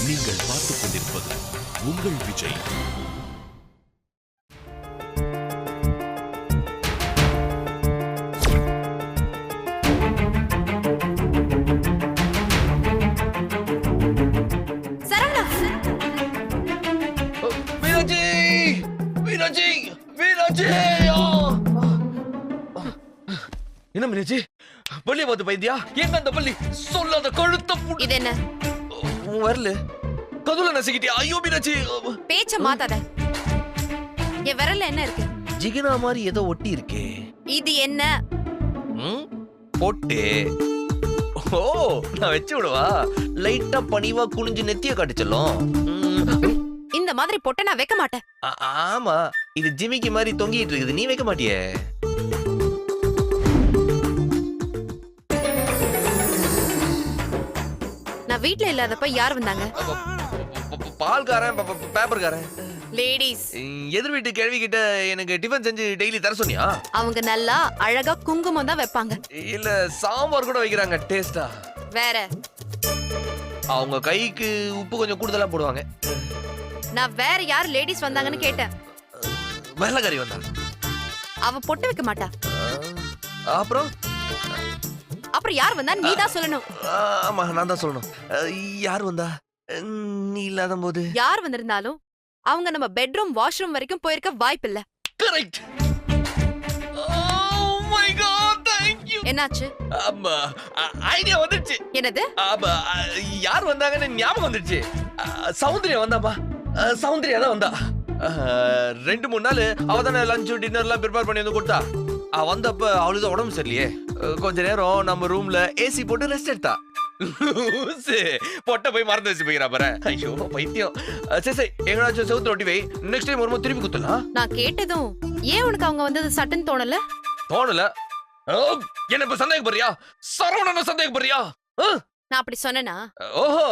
நீங்கள் பார்த்துக் கொண்டிருப்பது உங்கள் விஜய். என்ன மீனாட்சி, பள்ளிய பார்த்து பைத்தியா? எங்க அந்த பள்ளி? சொல்லாத கழுத்த இது என்ன வரல, கதுல நசுக்கிட்டியா? ஐயோ மீனாட்சி, பேச்ச மாத்தாத. என் விரல்ல என்ன இருக்கு? ஜிகினா மாதிரி ஏதோ ஒட்டி இருக்கே. இது என்ன? பொட்டு. ஓ, நான் வச்சு விடுவா. லைட்டா பணிவா குனிஞ்சு நெத்திய காட்டுச்சலும். இந்த மாதிரி பொட்ட நான் வைக்க மாட்டேன். ஆமா, இது ஜிமிக்கி மாதிரி தொங்கிட்டு இருக்குது, நீ வைக்க மாட்டியே. நான் வீட்ல இல்லாதப்ப யார் வந்தாங்க? பால்காரன், பேப்பர்காரன். லேடிஸ். எதிர் வீட்டு கேள்வி கிட்ட எனக்கு டிஃபன் செஞ்சு டெய்லி தர சொன்னியா? அவங்க நல்லா அழகா குங்குமம் தான் வைப்பாங்க. இல்ல சாம்பார் கூட வைக்கிறாங்க டேஸ்டா. வேற அவங்க கைக்கு உப்பு கொஞ்சம் கூடுதலா போடுவாங்க. நான் வேற யார் லேடிஸ் வந்தாங்கன்னு கேட்டேன். வெள்ளக்காரி வந்தா. அவ பொட்டு வைக்க மாட்டா. அப்புறம் யார் வந்தா நீ தான் சொல்லணும். ஆமா, நான் தான் சொல்லணும். யார் வந்தா? நீ இல்லாத போது யார் வந்திருந்தாலும் அவங்க நம்ம பெட்ரூம் வாஷ்ரூம் வரைக்கும் போயிருக்க வாய்ப்பில்ல. Correct. Oh my god, thank you. என்னாச்சு? ஐடியா வந்துருச்சு. என்னது? யார் வந்தாங்கன்னு ஞாபகம் வந்துருச்சு. சௌந்தர்யா வந்தாப்பா. சௌந்தர்யா தான் வந்தா. 2-3 நாள் அவ தானே லஞ்ச் டின்னர்லாம் ப்ரிப்பேர் பண்ணி வந்து கொடுத்தா. வந்தப்ப அவளுக்கு உடம்பு சரியில்லையே. கொஞ்ச நேரம் நம்ம ரூம்ல ஏசி போட்டு ரெஸ்ட் எடுத்தா. பொட்ட போய் மறந்து வச்சு போய்க்கிறா பாரு. ஐயோ பைத்தியம். சரி சரி, எங்கனாச்சும் செவுத்து ரொட்டி வை. நெக்ஸ்ட் டைம் வரும்போது திருப்பி குத்தலாம். நான் கேட்டதும் ஏன் உனக்கு அவங்க வந்தது சட்டுன்னு தோணல? தோணல? என்ன இப்ப சந்தேகப்படுறியா? சரவணன சந்தேகப்படுறியா? நான் அப்படி சொன்னேனா? ஓஹோ,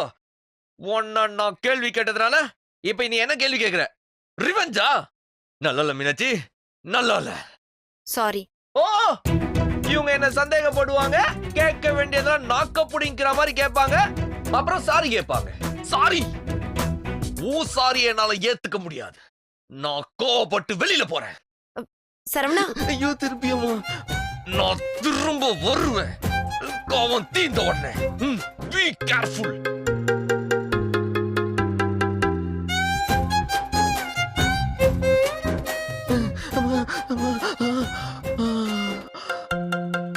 உன்ன நான் கேள்வி கேட்டதுனால இப்ப நீ என்ன கேள்வி கேக்குற? ரிவெஞ்சா? நல்ல மீனாட்சி, நல்ல. சாரி. ஓ, இவங்க என்ன சந்தேகப்படுவாங்க, கேட்க வேண்டியதெல்லாம் நாக்க புடிங்கிற மாதிரி கேட்பாங்க, அப்புறம் சாரி கேட்பாங்க. சாரி, சாரி என்னால ஏத்துக்க முடியாது. நான் கோவப்பட்டு வெளியில போறேன். சரவணா. ஐயோ திருப்பியுமா? நான் திரும்ப வருவேன். கோவம் தீந்த உடனே. Be careful.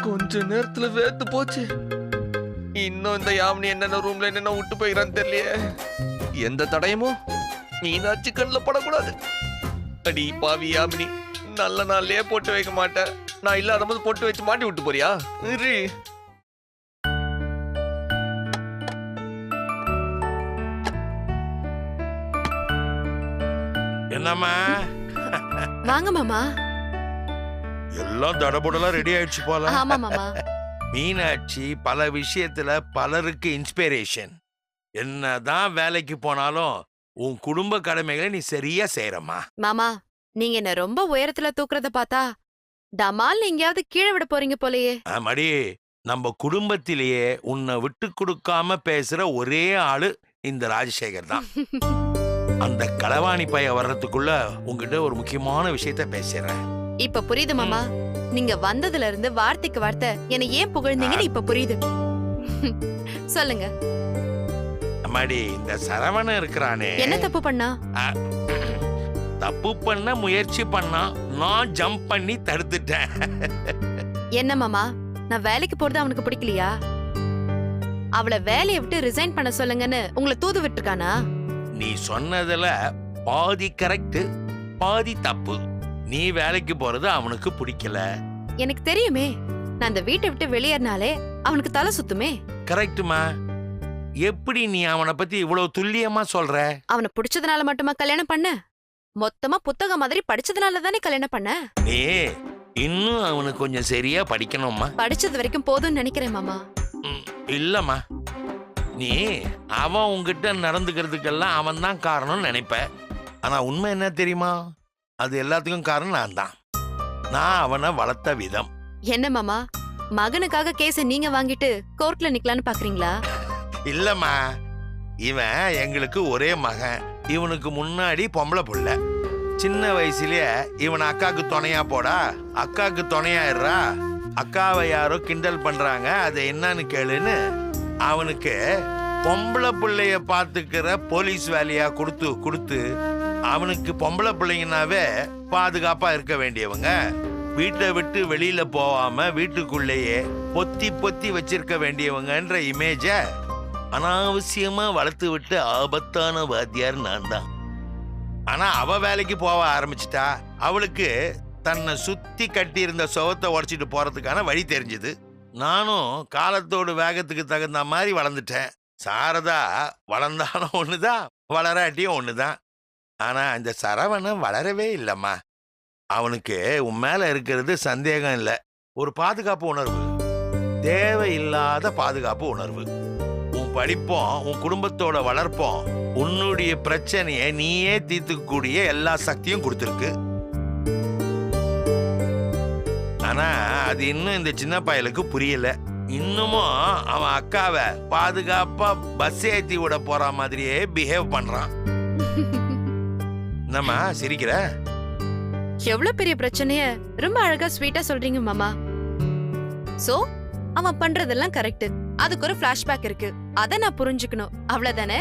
கொஞ்ச நேரத்துல வேத்து போச்சு. இன்னும் இந்த யாமினி என்னென்ன ரூம்ல என்னென்ன விட்டு போயிறான்னு தெரியலையே. எந்த தடயமும் மீனாட்சி கண்ணுல படக்கூடாது. அடி பாவி யாமினி, நல்ல நாள்லயே போட்டு வைக்க மாட்டேன். நான் இல்லாத போது போட்டு வச்சு மாட்டி விட்டு போறியா? என்னம்மா? வாங்க மாமா. எல்லாம் தடபுடலாம் ரெடி ஆயிடுச்சு போல. ஆமா மாமா. மீனாட்சி பல விஷயத்துல பலருக்கு இன்ஸ்பிரேஷன். என்னதான் வேலைக்கு போனாலும் உன் குடும்ப கடமைகளை நீ சரியா செய்யறமா. மாமா, நீங்க என்ன ரொம்ப உயரத்துல தூக்குறத பார்த்தா டமால் எங்கேயாவது கீழே விட போறீங்க போலயே. மடி, நம்ம குடும்பத்திலேயே உன்னை விட்டு கொடுக்காம பேசுற ஒரே ஆளு இந்த ராஜசேகர் தான். அந்த களவாணி பைய வர்றதுக்குள்ள உங்ககிட்ட ஒரு முக்கியமான விஷயத்த பேசுறேன். இப்ப புரியுது மாமா. நீங்க வந்ததுல இருந்து வார்த்தைக்கு வார்த்தை என்ன ஏன் புகழ்ந்தீங்கன்னு இப்ப புரியுது. சொல்லுங்க. அம்மாடி, இந்த சரவணன் இருக்கிறானே, என்ன தப்பு பண்ணா? தப்பு பண்ண முயற்சி பண்ணா, நான் ஜம்ப் பண்ணி தடுத்துட்டேன். என்ன மாமா, நான் வேலைக்கு போறது அவனுக்கு பிடிக்கலையா? அவளை வேலையை விட்டு ரிசைன் பண்ண சொல்லுங்கன்னு உங்களை தூது விட்டுருக்கானா? நீ சொன்னதுல பாதி கரெக்ட், பாதி தப்பு. நீ வேலைக்கு போறது அவனுக்கு பிடிக்கல. எனக்கு தெரியுமே, நான் அந்த வீட்டை விட்டு வெளியேறினாலே அவனுக்கு தலை சுத்துமே. கரெக்டுமா. எப்படி நீ அவனை பத்தி இவ்வளவு துல்லியமா சொல்ற? அவனை பிடிச்சதுனால மட்டுமா கல்யாணம் பண்ண? மொத்தமா புத்தகம் மாதிரி படிச்சதுனால தானே கல்யாணம் பண்ண. நீ இன்னும் அவனுக்கு கொஞ்சம் சரியா படிக்கணும்மா. படிச்சது வரைக்கும் போதும்னு நினைக்கிறேன் மாமா. இல்லம்மா, நீ அவன் உங்ககிட்ட நடந்துக்கிறதுக்கெல்லாம் அவன் தான் காரணம்னு நினைப்ப. ஆனா உண்மை என்ன தெரியுமா? அது எல்லாத்துக்கும் காரணம் நான் தான். நான் அவனை வளர்த்த விதம். என்ன மாமா, மகனுக்காக கேஸ நீங்க வாங்கிட்டு கோர்ட்ல நிக்கலான்னு பாக்குறீங்களா? இல்லம்மா, இவன் எங்களுக்கு ஒரே மகன். இவனுக்கு முன்னாடி பொம்பளை புள்ள. சின்ன வயசுலயே இவன் அக்காக்கு துணையா போடா, அக்காக்கு துணையாயிடுறா, அக்காவை யாரோ கிண்டல் பண்றாங்க, அது என்னன்னு கேளுன்னு அவனுக்கு பொம்பளை பிள்ளைய பாத்துக்கிற போலீஸ் வேலையா கொடுத்து கொடுத்து அவனுக்கு பொம்பளை பிள்ளைங்கனாவே பாதுகாப்பா இருக்க வேண்டியவங்க வீட்டை விட்டு வெளியில போகாம வீட்டுக்குள்ளேயே பொத்தி பொத்தி வச்சிருக்க வேண்டியவங்கன்ற இமேஜ அனாவசியமா வளர்த்து விட்டு ஆபத்தான வாத்தியார் நான் தான். ஆனா அவ வேலைக்கு போக ஆரம்பிச்சிட்டா. அவளுக்கு தன்னை சுத்தி கட்டி இருந்த சுவத்தை உடைச்சிட்டு போறதுக்கான வழி தெரிஞ்சுது. நானும் காலத்தோடு வேகத்துக்கு தகுந்த மாதிரி வளர்ந்துட்டேன். சாரதா வளர்ந்தாலும் ஒண்ணுதான், வளராட்டியும் ஒண்ணுதான். ஆனா இந்த சரவணன் வளரவே இல்லம்மா. அவனுக்கு உன் மேல இருக்கிறது சந்தேகம் இல்லை, ஒரு பாதுகாப்பு உணர்வு, தேவையில்லாத பாதுகாப்பு உணர்வு. உன் படிப்போம், உன் குடும்பத்தோட வளர்ப்போம், உன்னுடைய பிரச்சனையை நீயே தீர்த்துக்கூடிய எல்லா சக்தியும் கொடுத்துருக்கு. ஆனா அது இன்னும் இந்த சின்ன பயலுக்கு புரியல. இன்னமும் அவன் அக்காவை பாதுகாப்பா பஸ் ஏத்தி விட போற மாதிரியே பிஹேவ் பண்றான். என்னம்மா சிரிக்கிற? எவ்வளவு பெரிய பிரச்சனைய ரொம்ப அழகா ஸ்வீட்டா சொல்றீங்க மாமா. சோ அவன் பண்றதெல்லாம் கரெக்ட், அதுக்கு ஒரு பிளாஷ்பேக் இருக்கு, அத நான் புரிஞ்சுக்கணும், அவ்வளவுதானே?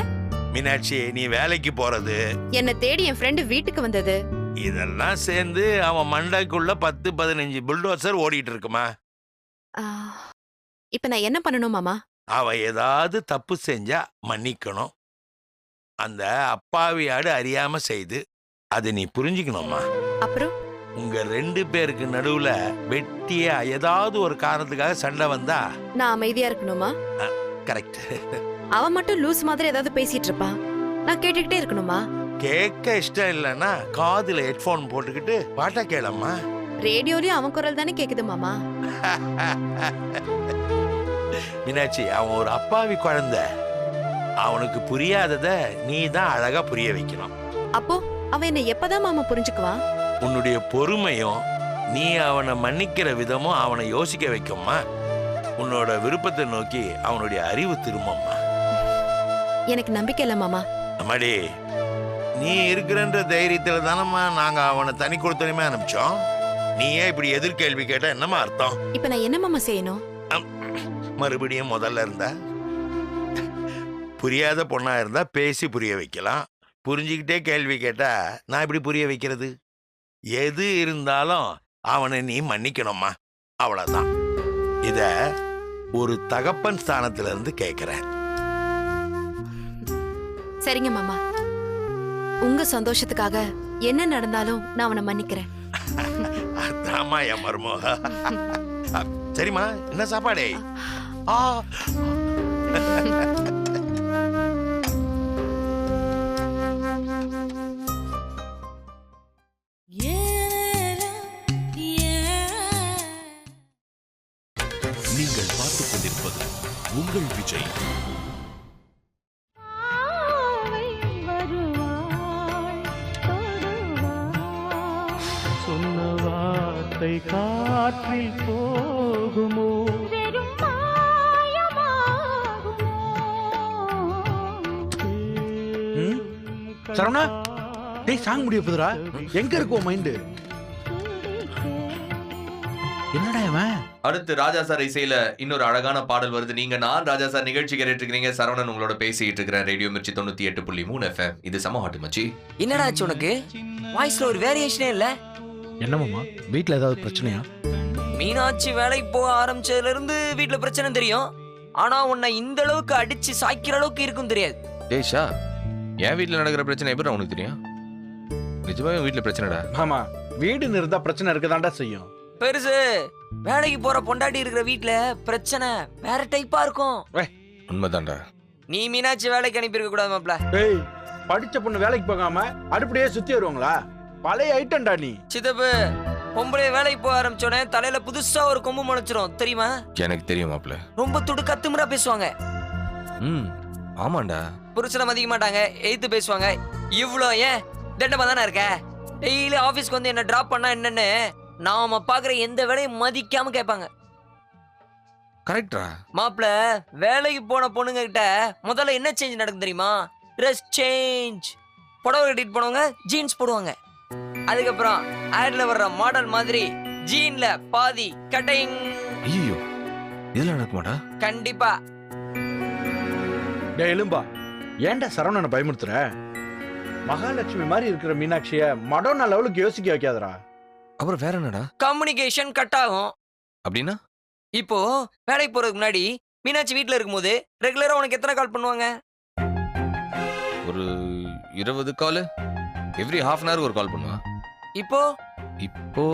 மீனாட்சி, நீ வேலைக்கு போறது, என்ன தேடி என் ஃப்ரெண்டு வீட்டுக்கு வந்தது, இதெல்லாம் சேர்ந்து அவன் மண்டைக்குள்ள 10-15 புல்டோசர் ஓடிட்டு இருக்குமா. இப்ப நான் என்ன பண்ணணும் மாமா? அவ ஏதாவது தப்பு செஞ்சா மன்னிக்கணும். அந்த அப்பாவி ஆடு அறியாம செய்து அதை நீ புரிஞ்சுக்கணும்மா. அப்புறம் உங்க 2 பேருக்கு நடுவுல வெட்டியா ஏதாவது ஒரு காரணத்துக்காக சண்டை வந்தா நான் அமைதியா இருக்கணுமா? கரெக்ட். அவன் மட்டும் லூஸ் மாதிரி ஏதாவது பேசிட்டு இருப்பான், நான் கேட்டுக்கிட்டே இருக்கணுமா? கேட்க இஷ்டம் இல்லைன்னா காதுல ஹெட்போன் போட்டுக்கிட்டு பாட்டா கேளம்மா. ரேடியோலயும் அவன் குரல் தானே கேக்குது மாமா. மீனாட்சி, அவன் ஒரு அப்பாவி குழந்தை. அவனுக்கு புரியாதத நீ தான் அழகா புரிய வைக்கணும். அப்போ அவன் என்ன எப்பதான் மாமா புரிஞ்சுக்குவான்? உன்னுடைய பொறுமையும் நீ அவனை மன்னிக்கிற விதமும் அவனை யோசிக்க வைக்கும்மா. உன்னோட விருப்பத்தை நோக்கி அவனுடைய அறிவு திரும்பம்மா. எனக்கு நம்பிக்கை இல்ல மாமா. அம்மாடி, நீ இருக்கிறன்ற தைரியத்துல தானம்மா நாங்க அவனை தனி கொடுத்தனுமே அனுப்பிச்சோம். நீ ஏன் இப்படி எதிர்கேள்வி கேட்டா என்னமா அர்த்தம்? இப்ப நான் என்ன மாமா செய்யணும்? மறுபடியும் முதல்ல இருந்தா புரியாத பொண்ணா இருந்தா பேசி புரிய வைக்கலாம். புரிஞ்சுக்கிட்டே கேள்வி கேட்டா நான் இப்படி புரிய வைக்கிறது? எது இருந்தாலும் அவனை நீ மன்னிக்கணும்மா, அவ்வளவுதான். இத ஒரு தகப்பன் ஸ்தானத்துல இருந்து கேட்கிறேன். சரிங்க மாமா, உங்க சந்தோஷத்துக்காக என்ன நடந்தாலும் நான் அவனை மன்னிக்கிறேன். அதாம்மா என் மருமக. சரிம்மா, என்ன சாப்பாடு? நீங்கள் பார்த்துக் கொண்டிருப்பது உங்கள் விஜய். சொன்ன வார்த்தை காற்றில் போகுமோ, சரவணா, டேய் சாங் முடிய போதுடா. எங்க இருக்கோ மைண்ட்? என்னடா இவன்? அடுத்து ராஜா சார் இசையில இன்னொரு அழகான பாடல் வருது. நீங்க நான் ராஜா சார் நிகழ்ச்சி கேட்டுட்டு இருக்கீங்க. சரவணன் உங்களோட பேசிட்டு இருக்கிறேன். Radio Mirchi 98.3 FM. இது சம ஹாட் மச்சி. என்னடா ஆச்சு உனக்கு? வாய்ஸ்ல ஒரு வேரியேஷனே இல்ல. என்னமாமா, வீட்ல ஏதாவது பிரச்சனையா? மீனாட்சி வேலைக்கு போக ஆரம்பிச்சதுல இருந்து வீட்ல பிரச்சனை தெரியும். ஆனா உன்னை இந்த அளவுக்கு அடிச்சு சாய்க்கிற அளவுக்கு இருக்கும் தெரியாது. டேஷா, என் வீட்டுல நடக்கிற பிரச்சனை எப்படி உனக்கு தெரியும்? நிஜமாவே வீட்டுல பிரச்சனைடா. ஆமா, வீடு இருந்தா பிரச்சனை இருக்கதாண்டா செய்யும். பெருசு, வேலைக்கு போற பொண்டாட்டி இருக்கிற வீட்ல பிரச்சனை வேற டைப்பா இருக்கும். உண்மைதான்டா. நீ மீனாட்சி வேலைக்கு அனுப்பியிருக்க கூடாது மாப்ள. ஏய், படிச்ச பொண்ணு வேலைக்கு போகாம அடுப்படியே சுத்தி வருவாங்களா? பழைய ஐட்டம்டா நீ. சித்தப்பு, பொம்பளை வேலைக்கு போக ஆரம்பிச்சோடனே தலையில புதுசா ஒரு கொம்பு முளைச்சிரும் தெரியுமா? எனக்கு தெரியும் மாப்ள. ரொம்ப துடு கத்துமுறா பேசுவாங்க. ஆமாண்டா. புருஷனை மதிக்க மாட்டாங்க, எய்த்து பேசுவாங்க. இவ்ளோ ஏன் தண்டமா தானே இருக்க? டெய்லி ஆபீஸ்க்கு வந்து என்ன டிராப் பண்ணா என்னன்னு நாம பாக்குற எந்த வேலையும் மதிக்காம கேட்பாங்க. கரெக்டா? மாப்பிள வேலைக்கு போன பொண்ணுங்க கிட்ட முதல்ல என்ன சேஞ்ச் நடக்கும் தெரியுமா? Dress change. புடவை கட்டிட்டு போனவங்க ஜீன்ஸ் போடுவாங்க. அதுக்கப்புறம் ஆட்ல வர்ற மாடல் மாதிரி ஜீன்ல பாதி கட்டிங். ஐயோ, இதெல்லாம் நடக்குமாடா? கண்டிப்பா. டே எலும்பா, ஏன்டா சரவணனை பயமுறுத்துற? மகாலட்சுமி மாதிரி இருக்கிற மீனாட்சிய மடோனா லெவலுக்கு யோசிக்க வைக்காதடா. அப்புறம் வேற என்னடா? கம்யூனிகேஷன் கட் ஆகும். அப்படின்னா இப்போ வேலைக்கு போறதுக்கு முன்னாடி மீனாட்சி வீட்ல இருக்கும்போது ரெகுலரா உனக்கு எத்தனை கால் பண்ணுவாங்க? ஒரு 20 கால், எவ்ரி ஹாஃப் அன் ஹவர் ஒரு கால் பண்ணுவா. இப்போ இப்போ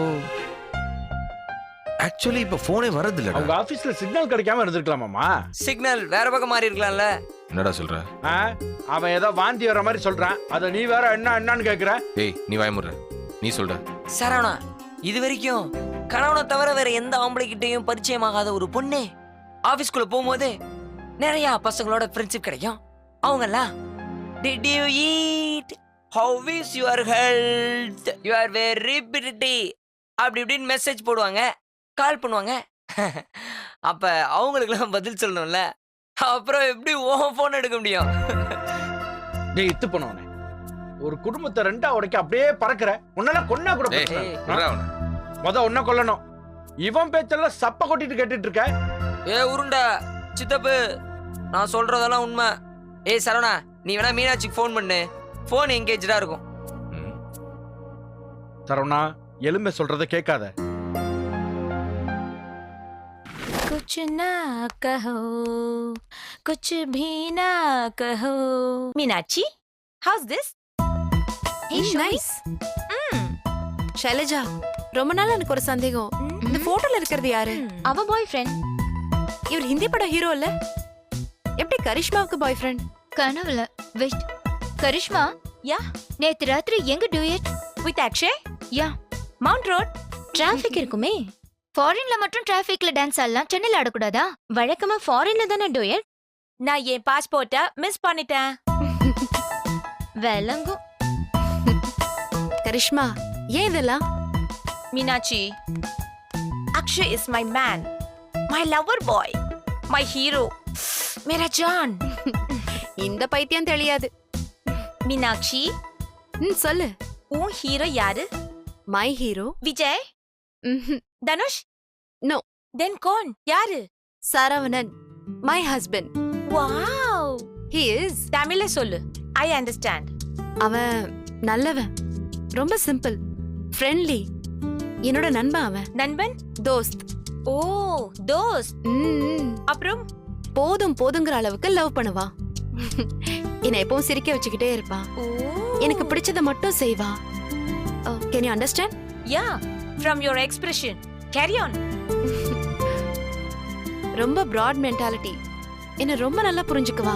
ஆக்சுவலி இப்போ போனே வரது அவங்க இல்லடா. ஆபீஸ்ல சிக்னல் கிடைக்காம இருந்திருக்கலாமாமா? சிக்னல் வேற பக்கம் மாறி இருக்கலாம்ல. என்னடா சொல்ற? ஆ? அவன் ஏதோ வாந்தி வர மாதிரி சொல்றான். அத நீ வேற என்னன்னு கேக்குற? ஏய், நீ வாயமுற. நீ சொல்ற. சரவணா, இது வரைக்கும் கணவனை தவிர வேற எந்த ஆம்பளை கிட்டையும் பரிச்சயமாகாத ஒரு பொண்ணு ஆபீஸ்க்குள்ள போகும்போது நிறைய பசங்களோட ஃப்ரெண்ட்ஷிப் கிடைக்கும். அவங்கெல்லாம் did you eat? how is your health? you are very pretty அப்படி இப்படின்னு மெசேஜ் போடுவாங்க, கால் பண்ணுவாங்க. அப்ப அவங்களுக்குலாம் பதில் சொல்லணும்ல. அப்புறம் எப்படி உன் போன் எடுக்க முடியும்? டேய் இத்து போனவனே, ஒரு குடும்பத்தை ரெண்டா உடைக்க அப்படியே பறக்குற. உன்னால கொன்னா கூட ஏய், பிரச்சனை இல்ல. விட்றா அவனை. முத உன்னை கொல்லணும். இவன் பேச்செல்லாம் சப்ப கொட்டிட்டு கேட்டுட்டு இருக்க. ஏ உருண்டை சித்தப்பு, நான் சொல்றதெல்லாம் உண்மை. ஏய் சரவணா, நீ வேணா மீனாட்சிக்கு ஃபோன் பண்ணு. ஃபோன் எங்கேஜா இருக்கும். ம். சரவணா, எலும்பை சொல்றத கேட்காத. कुछ ना कहो कुछ भी ना कहो Meenakshi how's this nice. Shailaja, ரொம்ப நாள் எனக்கு ஒரு சந்தேகம். இந்த போட்டோல இருக்கிறது யாரு? அவ பாய் ஃப்ரெண்ட் இவர் ஹிந்தி படம் ஹீரோ இல்ல? எப்படி கரிஷ்மாவுக்கு பாய் ஃப்ரெண்ட்? கனவுல வெயிட் கரிஷ்மா யா நேத்து ராத்திரி எங்க duet with Akshay yeah mount road traffic இருக்குமே. ஃபாரின்ல மட்டும் டிராஃபிக்ல டான்ஸ் ஆடலாம், சென்னையில ஆடக்கூடாதா? வழக்கமா ஃபாரின்ல தானே டூயட். நான் என் பாஸ்போர்ட்டை மிஸ் பண்ணிட்டேன். விளங்கும். கரிஷ்மா, ஏன் இதெல்லாம்? Meenakshi, Akshay is my man, my lover boy, my hero, மேரா ஜான். இந்த பைத்தியம் தெரியாது. மீனாட்சி, சொல்லு. உன் ஹீரோ யாரு? My hero Vijay, Dhanush? No. Then கோன் யாரு? Saravanan, my husband. Wow, He is. தமிழ்ல சொல்லு, ஐ அண்டர்ஸ்டாண்ட். அவன் நல்லவன், ரொம்ப சிம்பிள், ஃப்ரெண்ட்லி. என்னோட நண்பன் அவன். நண்பன்? தோஸ்த். ஓ தோஸ்த். ம், அப்புறம் போதும் போதுங்கிற அளவுக்கு லவ் பண்ணுவான். என்னை எப்பவும் சிரிக்க வச்சுக்கிட்டே இருப்பான். ஓ எனக்கு பிடிச்சதை மட்டும் செய்வா. Can you understand? Yeah, from your expression carry on. ரொம்ப பிராட் மென்டாலிட்டி. என்ன ரொம்ப நல்லா புரிஞ்சுக்குவா.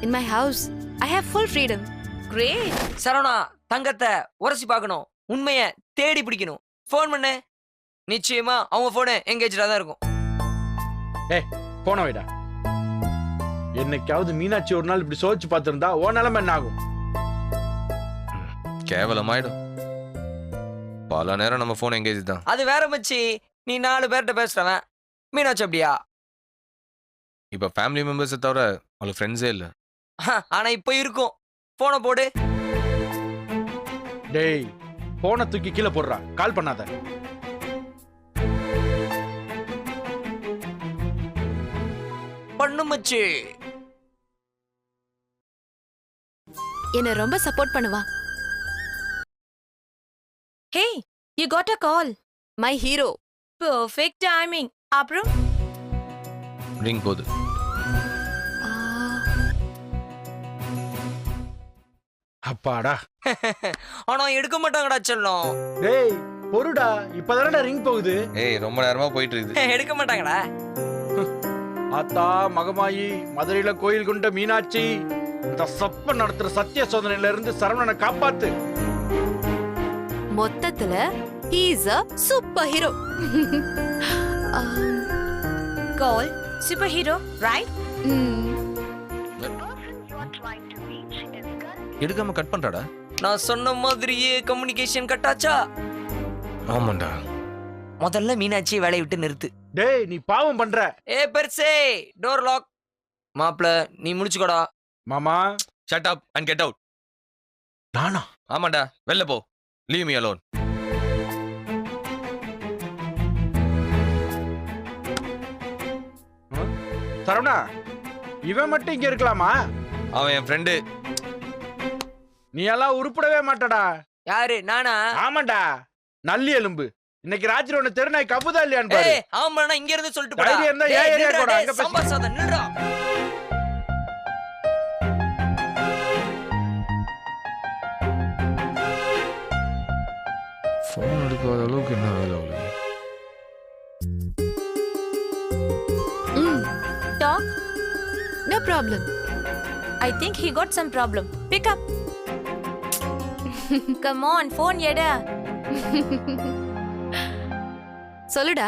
In my house I have full freedom. Great. Saravana, தங்கத்தை உரசி பார்க்கணும், உண்மைய தேடி பிடிக்கணும். ஃபோன் பண்ணு. நிச்சயமா அவங்க போனு எங்கேஜா தான் இருக்கும். போன வைடா. என்னைக்காவது மீனாட்சி ஒரு நாள் இப்படி சோதிச்சு பார்த்திருந்தா ஓ நிலைமை என்ன ஆகும்? கேவலமாயிடும். பல நேரம் நம்ம போன் எங்கேஜ் தான். அது வேற மச்சி, நீ 4 பேர்கிட்ட பேசுறவன். மீனாட்சி அப்படியா? இப்ப ஃபேமிலி மெம்பர்ஸை தவிர அவளுக்கு ஃப்ரெண்ட்ஸே இல்ல. ஆனா இப்ப இருக்கும். போனை போடு. டேய், போனை தூக்கி கீழே போடுறா, கால் பண்ணாத. பண்ணு மச்சி. என்ன ரொம்ப சப்போர்ட் பண்ணுவா. Hey, you got a call. My hero. Perfect timing. அப்புறம் ரிங் போகுது. அப்பாடா. ஆனா எடுக்க மாட்டாங்கடா செல்லம். டேய் பொறுடா, இப்பதானடா ரிங் போகுது. ஏய், ரொம்ப நேரமா போயிட்டு இருக்குது. எடுக்க மாட்டாங்கடா. ஆத்தா மகமாயி, மதுரையில கோயில் கொண்ட மீனாட்சி, இந்த சப்ப நடத்துற சத்திய சோதனையில இருந்து சரவணனை காப்பாத்து. மொத்தத்துல he is a super hero. Call super hero right? எடுக்காம கட் பண்றாடா. நான் சொன்ன மாதிரியே கம்யூனிகேஷன் கட்டாச்சா? ஆமாண்டா. முதல்ல மீனாட்சி வேலையை விட்டு நிறுத்து. டேய் நீ பாவம் பண்ற. ஏ பெருசே டோர் லாக். மாப்ள நீ முடிச்சுக்கோடா. மாமா shut up and get out. நானா? ஆமாண்டா, வெளில போ. Leave me alone. சரவணா, இவன் மட்டும் இங்க இருக்கலாமா? அவன் என் ஃப்ரெண்டு. நீ எல்லாம் உருப்படவே மாட்டடா. யாரு நானா? ஆமாண்டா, நல்லி எலும்பு. இன்னைக்கு ராத்திரி ஒண்ணு தெருநாய் கப்புதா இல்லையான்னு பாரு. ஏய் ஆமாண்ணா, இங்க இருந்து சொல்லிட்டு போடா. தைரியம் இருந்தா ஏன் ஏரியா போடா, அங்க பேசு. சாம்பார் சாதம் நில்றா. ஃபோன் எடுக்காத அளவுக்கு என்ன வேலை அவளுக்கு? Talk. No problem. I think he got some problem. Pick up. Come on, phone எடு. சொல்லுடா,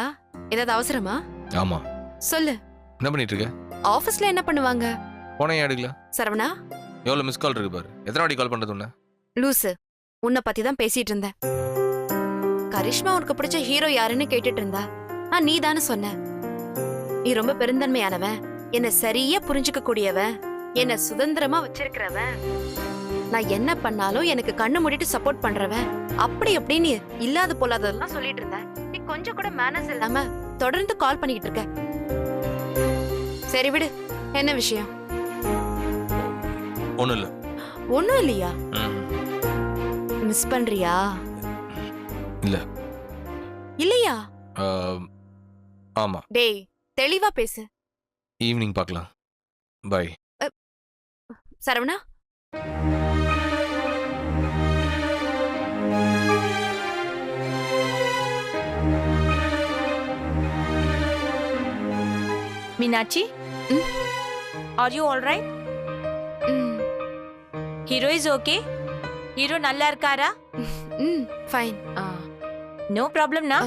ஏதாவது அவசரமா? ஆமா. சொல்லு. என்ன பண்ணிட்டு இருக்க? ஆபீஸ்ல என்ன பண்ணுவாங்க? போனே எடுக்கல. சரவணா, எவ்வளவு மிஸ் கால் இருக்கு பாரு. எத்தனை வாட்டி கால் பண்றது உன்ன? லூசு, உன்னை பத்தி தான் பேசிட்டு இருந்தேன். கரிஷ்மா உனக்கு பிடிச்ச ஹீரோ யாருன்னு கேட்டுட்டு இருந்தா. நீ தானே சொன்ன. நீ ரொம்ப பெருந்தன்மையானவன், என்ன சரியா புரிஞ்சுக்க கூடியவன், என்ன சுதந்திரமா வச்சிருக்கிறவன், நான் என்ன பண்ணாலும் எனக்கு கண்ணு மூடிட்டு சப்போர்ட் பண்றவன், அப்படி அப்படின்னு இல்லாத போலாததெல்லாம் சொல்லிட்டு இருந்த. நீ கொஞ்சம் கூட மேனர்ஸ் இல்லாம தொடர்ந்து கால் பண்ணிக்கிட்டு இருக்க. சரி விடு, என்ன விஷயம்? ஒண்ணும் இல்ல. ஒண்ணும் இல்லையா? ம். மிஸ் பண்றியா? இல்ல. இல்லையா? ஆமா. டேய், தெளிவா பேசு. ஈவினிங் பார்க்கலாம். பை. சரவணா, Meenakshi? Are you all right? Hero is okay? Hero நல்லா இருக்காரா? Fine. No problem na?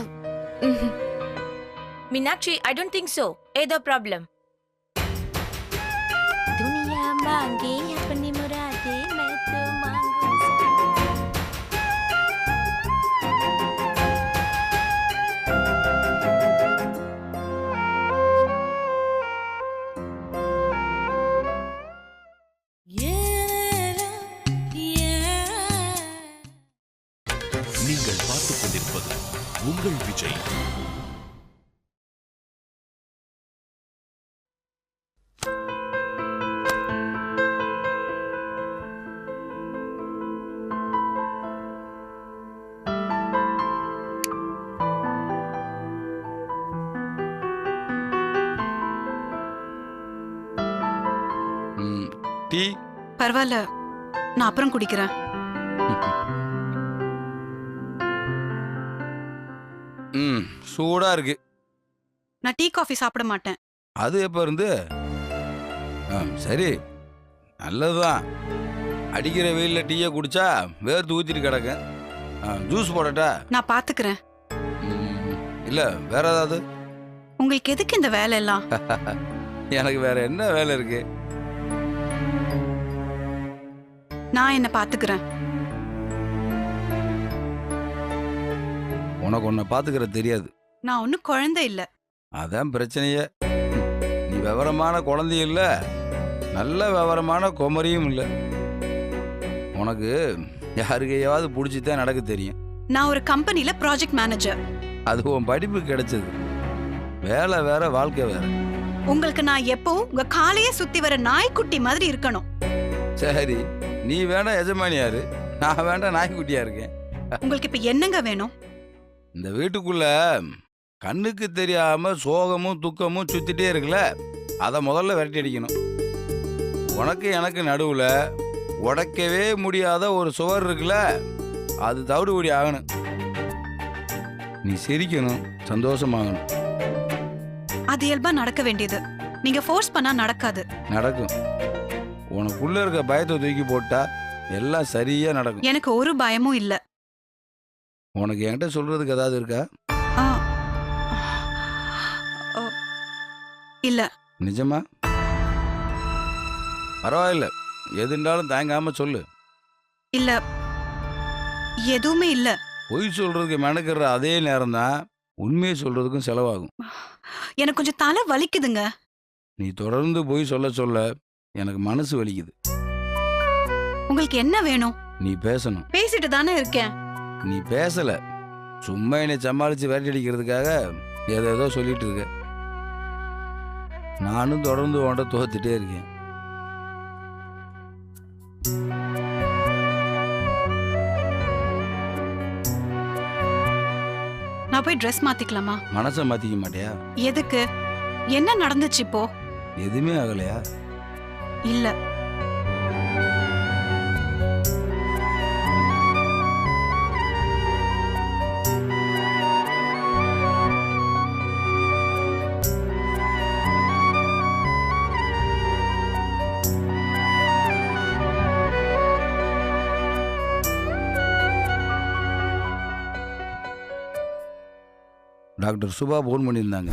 Meenakshi, I don't think so. ஏதோ problem. दुनिया मांगे अपनी मुरादे मैं तो मांगू நீங்கள் பார்த்துக் கொண்டிருப்பது உங்கள் விஜய். டீ பரவாயில்ல, நான் அப்புறம் குடிக்கிறேன். சூடா இருக்கு. நான் டீ காஃபி சாப்பிட மாட்டேன். அது எப்ப இருந்து? சரி, நல்லதுதான். அடிக்கிற வெயில்ல டீயை குடிச்சா வேர்த்து ஊத்திட்டு கிடக்கு. ஜூஸ் போடட்டா? நான் பாத்துக்கிறேன். இல்ல வேற ஏதாவது? உங்களுக்கு எதுக்கு இந்த வேலை எல்லாம்? எனக்கு வேற என்ன வேலை இருக்கு? நான் என்ன பாத்துக்கிறேன். உனக்கு ஒன்ன பாத்துக்கிற தெரியாது. நான் ஒன்னும் குழந்தை இல்ல. அதான் பிரச்சனையே. நீ விவரமான குழந்தையும் இல்ல, நல்ல விவரமான குமரியும் இல்ல. உனக்கு யாருக்கையாவது பிடிச்சிதான் நடக்க தெரியும். நான் ஒரு கம்பெனில ப்ராஜெக்ட் மேனேஜர். அது உன் படிப்பு கிடைச்சது. வேலை வேற, வாழ்க்கை வேற. உங்களுக்கு நான் எப்பவும் உங்க காலையே சுத்தி வர நாய்க்குட்டி மாதிரி இருக்கணும். சரி, நீ வேணா எஜமானியாரு, நான் வேண்டா நாய்க்குட்டியா இருக்கேன். உங்களுக்கு இப்ப என்னங்க வேணும்? இந்த வீட்டுக்குள்ள கண்ணுக்கு தெரியாம சோகமும் துக்கமும் சுத்திட்டே இருக்குல்ல, அதை முதல்ல விரட்டி அடிக்கணும். உனக்கு எனக்கு நடுவுல உடைக்கவே முடியாத ஒரு சுவர் இருக்குல்ல, அது தவிடுபடி ஆகணும். நீ சிரிக்கணும், சந்தோஷமாகணும். அது இயல்பா நடக்க வேண்டியது. நீங்க ஃபோர்ஸ் பண்ணா நடக்காது. நடக்கும். உனக்குள்ள இருக்க பயத்தை தூக்கி போட்டா எல்லாம் சரியா நடக்கும். எனக்கு ஒரு பயமும் இல்ல. உனக்கு என்கிட்ட சொல்றதுக்கு ஏதாவது இருக்கா? ஆ. இல்ல. நிஜமா? பரவாயில்ல, எதுண்டாலும் தாங்காம சொல்லு. இல்ல, எதுவுமே இல்ல. பொய் சொல்றதுக்கு மெனக்கிற அதே நேரம் தான் உண்மையை சொல்றதுக்கும் செலவாகும். எனக்கு கொஞ்சம் தலை வலிக்குதுங்க. நீ தொடர்ந்து போய் சொல்ல சொல்ல எனக்கு மனசு வலிக்குது. உங்களுக்கு என்ன வேணும்? நீ பேசணும். பேசிட்டு தானே இருக்கேன். நீ பேசல, சும்மா என்னை சமாளித்து விரட்டி அடிக்கிறதுக்காக ஏதோ சொல்லிட்டு இருக்க. நானும் தொடர்ந்து உன்கிட்ட தோத்துட்டே இருக்கேன். நான் போய் ட்ரெஸ் மாத்திக்கலாமா? மனசை மாத்திக்க மாட்டியா? எதுக்கு? என்ன நடந்துச்சு இப்போ? எதுவுமே ஆகலையா? இல்ல. டாக்டர் சுபா ஃபோன் பண்ணியிருந்தாங்க.